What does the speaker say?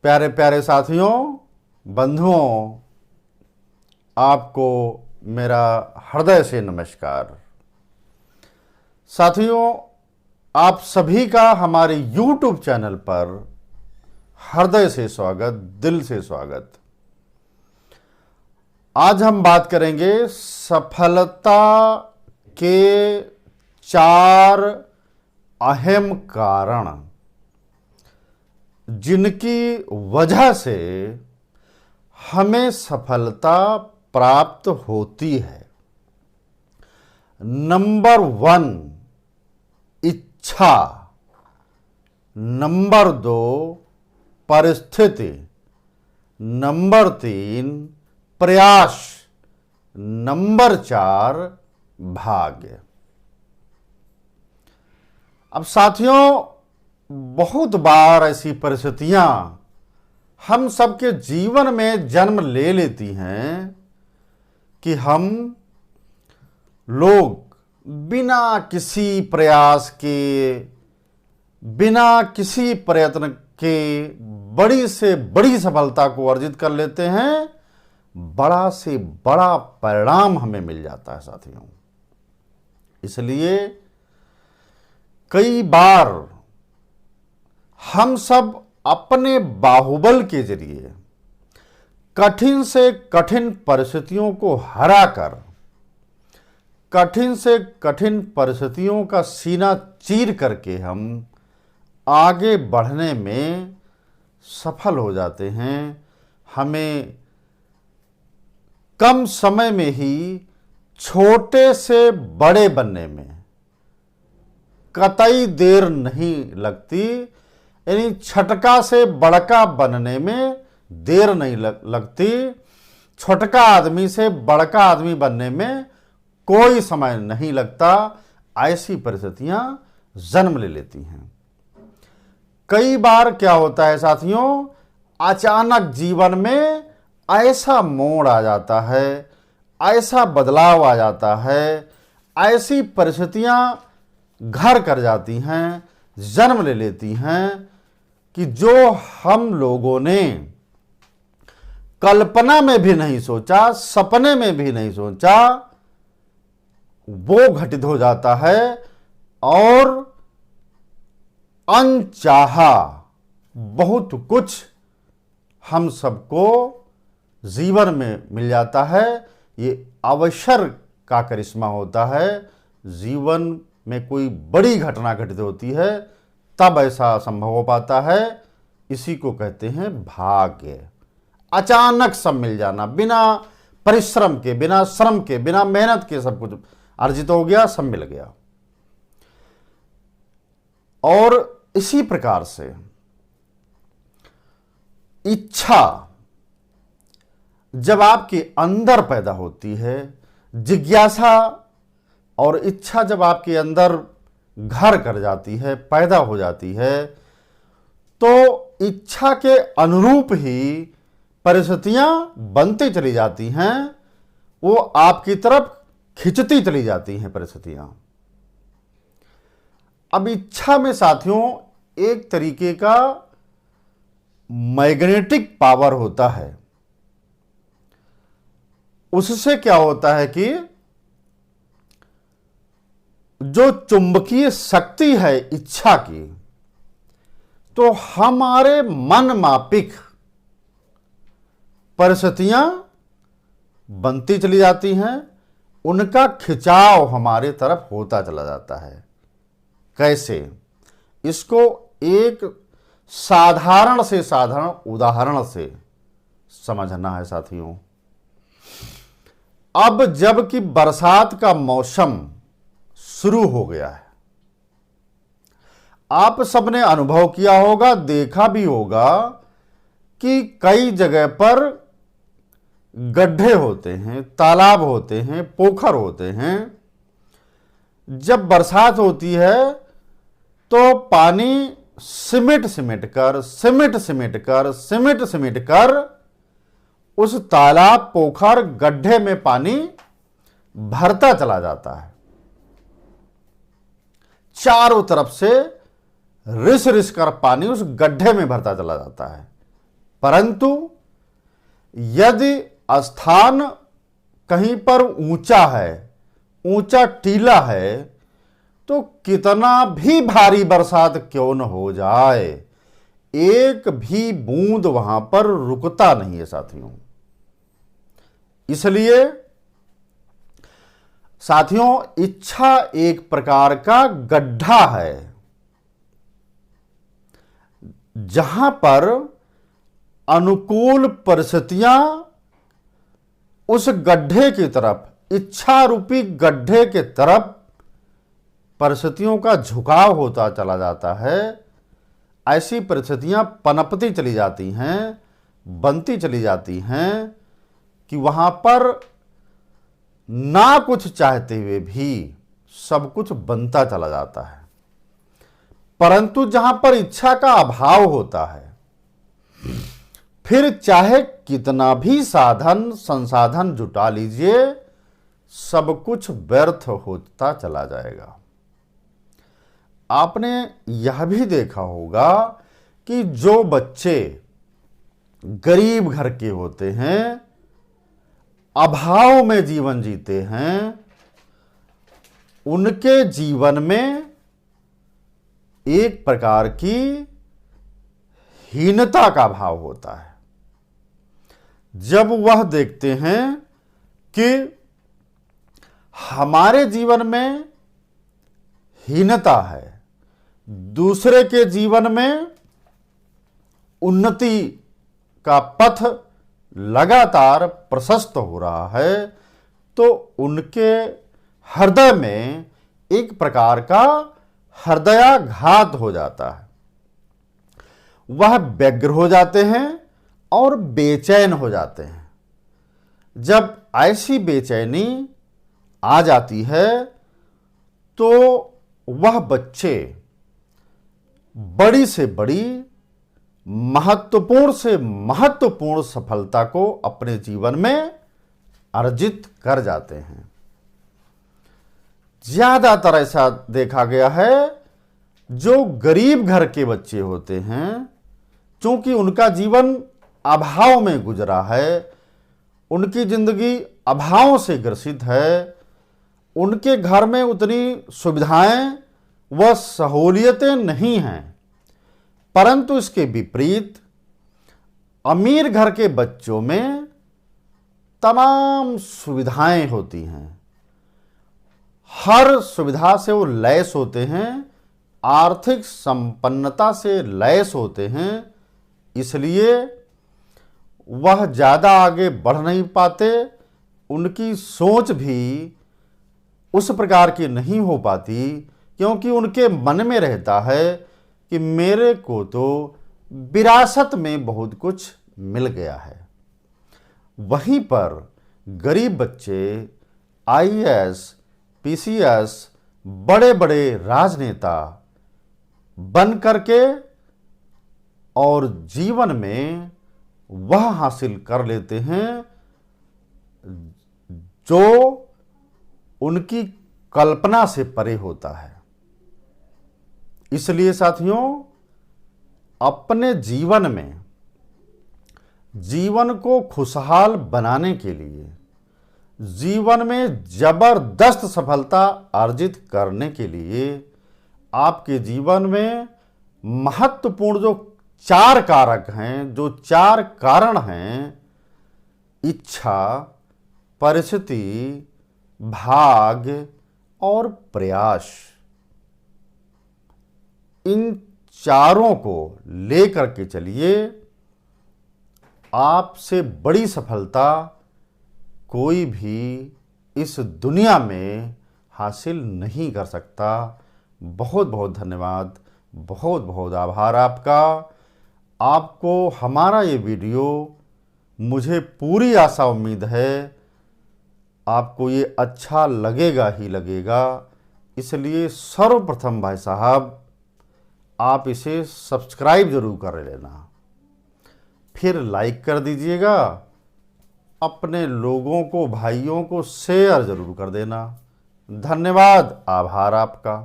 प्यारे प्यारे साथियों, बंधुओं, आपको मेरा हृदय से नमस्कार। साथियों, आप सभी का हमारे YouTube चैनल पर हृदय से स्वागत, दिल से स्वागत। आज हम बात करेंगे सफलता के 4 अहम कारण, जिनकी वजह से हमें सफलता प्राप्त होती है। नंबर 1, इच्छा। नंबर 2, परिस्थिति। नंबर 3, प्रयास। नंबर 4, भाग्य। अब साथियों, बहुत बार ऐसी परिस्थितियां हम सबके जीवन में जन्म ले लेती हैं कि हम लोग बिना किसी प्रयास के, बिना किसी प्रयत्न के बड़ी से बड़ी सफलता को अर्जित कर लेते हैं। बड़ा से बड़ा परिणाम हमें मिल जाता है साथियों। इसलिए कई बार हम सब अपने बाहुबल के जरिए कठिन से कठिन परिस्थितियों को हराकर, कठिन से कठिन परिस्थितियों का सीना चीर करके हम आगे बढ़ने में सफल हो जाते हैं। हमें कम समय में ही छोटे से बड़े बनने में कतई देर नहीं लगती, यानी छटका से बड़का बनने में देर नहीं लगती। छोटका आदमी से बड़का आदमी बनने में कोई समय नहीं लगता। ऐसी परिस्थितियां जन्म ले लेती हैं। कई बार क्या होता है साथियों, अचानक जीवन में ऐसा मोड़ आ जाता है, ऐसा बदलाव आ जाता है, ऐसी परिस्थितियां घर कर जाती हैं, जन्म ले लेती हैं कि जो हम लोगों ने कल्पना में भी नहीं सोचा, सपने में भी नहीं सोचा, वो घटित हो जाता है और अनचाहा बहुत कुछ हम सबको जीवन में मिल जाता है। ये अवसर का करिश्मा होता है। जीवन में कोई बड़ी घटना घटित होती है तब ऐसा संभव हो पाता है। इसी को कहते हैं भाग्य। अचानक सब मिल जाना, बिना परिश्रम के, बिना श्रम के, बिना मेहनत के सब कुछ अर्जित हो गया, सब मिल गया। और इसी प्रकार से इच्छा जब आपके अंदर पैदा होती है, जिज्ञासा और इच्छा जब आपके अंदर घर कर जाती है, पैदा हो जाती है, तो इच्छा के अनुरूप ही परिस्थितियां बनती चली जाती हैं। वो आपकी तरफ खिंचती चली जाती हैं परिस्थितियां। अब इच्छा में साथियों एक तरीके का मैग्नेटिक पावर होता है। उससे क्या होता है कि जो चुंबकीय शक्ति है इच्छा की, तो हमारे मन मापिक परिस्थितियां बनती चली जाती हैं। उनका खिंचाव हमारे तरफ होता चला जाता है। कैसे? इसको एक साधारण से साधारण उदाहरण से समझना है साथियों। अब जबकि बरसात का मौसम शुरू हो गया है, आप सबने अनुभव किया होगा, देखा भी होगा कि कई जगह पर गड्ढे होते हैं, तालाब होते हैं, पोखर होते हैं। जब बरसात होती है तो पानी सिमट सिमट कर उस तालाब, पोखर, गड्ढे में पानी भरता चला जाता है। चारों तरफ से रिस रिस कर पानी उस गड्ढे में भरता चला जाता है। परंतु यदि स्थान कहीं पर ऊंचा है, ऊंचा टीला है, तो कितना भी भारी बरसात क्यों न हो जाए, एक भी बूंद वहां पर रुकता नहीं है साथियों। इसलिए साथियों, इच्छा एक प्रकार का गड्ढा है, जहां पर अनुकूल परिस्थितियां उस गड्ढे की तरफ, इच्छा रूपी गड्ढे के तरफ परिस्थितियों का झुकाव होता चला जाता है। ऐसी परिस्थितियां पनपती चली जाती हैं, बनती चली जाती हैं कि वहां पर ना कुछ चाहते हुए भी सब कुछ बनता चला जाता है। परंतु जहां पर इच्छा का अभाव होता है, फिर चाहे कितना भी साधन संसाधन जुटा लीजिए, सब कुछ व्यर्थ होता चला जाएगा। आपने यह भी देखा होगा कि जो बच्चे गरीब घर के होते हैं, अभाव में जीवन जीते हैं, उनके जीवन में एक प्रकार की हीनता का भाव होता है। जब वह देखते हैं कि हमारे जीवन में हीनता है, दूसरे के जीवन में उन्नति का पथ लगातार प्रशस्त हो रहा है, तो उनके हृदय में एक प्रकार का हृदयाघात हो जाता है। वह व्यग्र हो जाते हैं और बेचैन हो जाते हैं। जब ऐसी बेचैनी आ जाती है, तो वह बच्चे बड़ी से बड़ी, महत्वपूर्ण से महत्वपूर्ण सफलता को अपने जीवन में अर्जित कर जाते हैं। ज्यादातर ऐसा देखा गया है, जो गरीब घर के बच्चे होते हैं, क्योंकि उनका जीवन अभाव में गुजरा है, उनकी जिंदगी अभाव से ग्रसित है, उनके घर में उतनी सुविधाएं व सहूलियतें नहीं हैं। परंतु इसके विपरीत अमीर घर के बच्चों में तमाम सुविधाएं होती हैं, हर सुविधा से वो लैस होते हैं, आर्थिक संपन्नता से लैस होते हैं। इसलिए वह ज़्यादा आगे बढ़ नहीं पाते, उनकी सोच भी उस प्रकार की नहीं हो पाती, क्योंकि उनके मन में रहता है कि मेरे को तो विरासत में बहुत कुछ मिल गया है। वहीं पर गरीब बच्चे आईएएस, पीसीएस, बड़े बड़े राजनेता बन करके और जीवन में वह हासिल कर लेते हैं जो उनकी कल्पना से परे होता है। इसलिए साथियों, अपने जीवन में, जीवन को खुशहाल बनाने के लिए, जीवन में जबरदस्त सफलता अर्जित करने के लिए आपके जीवन में महत्वपूर्ण जो 4 कारक हैं, जो 4 कारण हैं, इच्छा, परिस्थिति, भाग्य और प्रयास, इन चारों को लेकर के चलिए। आपसे बड़ी सफलता कोई भी इस दुनिया में हासिल नहीं कर सकता। बहुत बहुत धन्यवाद, बहुत बहुत आभार आपका। आपको हमारा ये वीडियो, मुझे पूरी आशा उम्मीद है आपको ये अच्छा लगेगा ही लगेगा। इसलिए सर्वप्रथम भाई साहब, आप इसे सब्सक्राइब जरूर कर लेना, फिर लाइक कर दीजिएगा, अपने लोगों को, भाइयों को शेयर जरूर कर देना। धन्यवाद, आभार आपका।